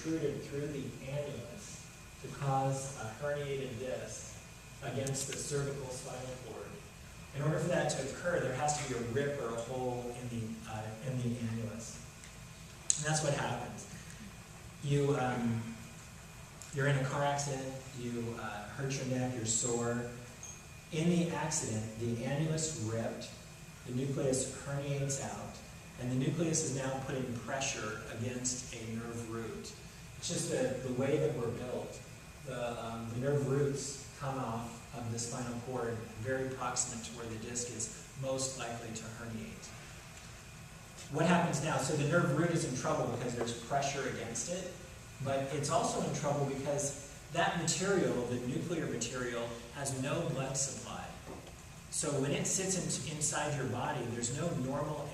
protruded through the annulus to cause a herniated disc against the cervical spinal cord. In order for that to occur, there has to be a rip or a hole in the annulus. And that's what happens. You're in a car accident, you hurt your neck, you're sore. In the accident, the annulus ripped, the nucleus herniates out, and the nucleus is now putting pressure against a nerve root. It's just the way that we're built. The nerve roots come off of the spinal cord very proximate to where the disc is most likely to herniate. What happens now? So the nerve root is in trouble because there's pressure against it, but it's also in trouble because that material, the nuclear material, has no blood supply. So when it sits inside your body, there's no normal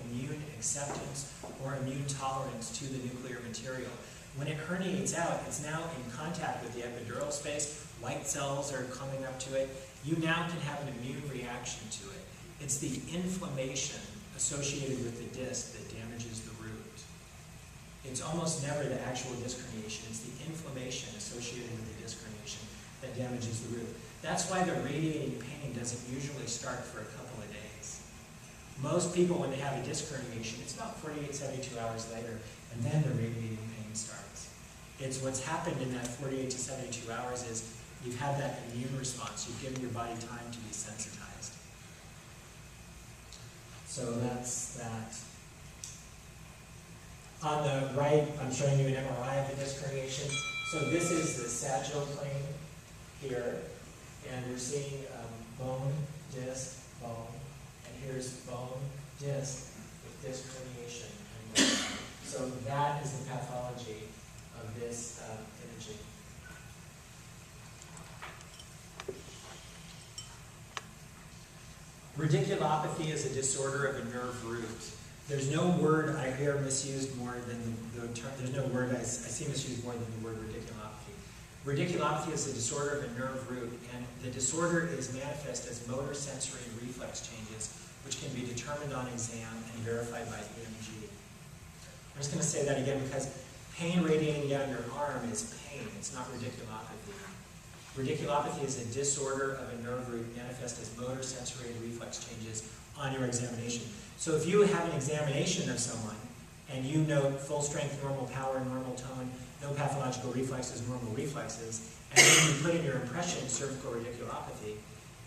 immune acceptance or immune tolerance to the nuclear material. When it herniates out, it's now in contact with the epidural space. White cells are coming up to it. You now can have an immune reaction to it. It's the inflammation associated with the disc that damages the root. It's almost never the actual disc herniation. It's the inflammation associated with the disc herniation that damages the root. That's why the radiating pain doesn't usually start for a couple of days. Most people, when they have a disc herniation, it's about 48, 72 hours later, and then the radiating pain starts. It's what's happened in that 48 to 72 hours is you've had that immune response. You've given your body time to be sensitized. So that's that. On the right, I'm showing you an MRI of the disc herniation. So this is the sagittal plane here, and we're seeing bone, disc, bone, and here's bone, disc, with disc herniation. And so that is the pathology of this imaging. Radiculopathy is a disorder of a nerve root. There's no word I hear misused more than the term, there's no word I see misused more than the word radiculopathy. Radiculopathy is a disorder of a nerve root, and the disorder is manifest as motor, sensory, and reflex changes, which can be determined on exam and verified by EMG. I'm just going to say that again because pain radiating down your arm is pain, it's not radiculopathy. Radiculopathy is a disorder of a nerve root manifest as motor, sensory, and reflex changes on your examination. So if you have an examination of someone and you note full strength, normal power, normal tone, no pathological reflexes, normal reflexes, and then you put in your impression cervical radiculopathy,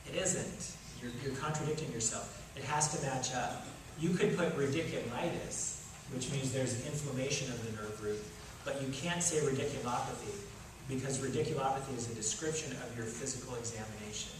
it isn't. You're contradicting yourself. It has to match up. You could put radiculitis, which means there's inflammation of the nerve root, but you can't say radiculopathy because radiculopathy is a description of your physical examination.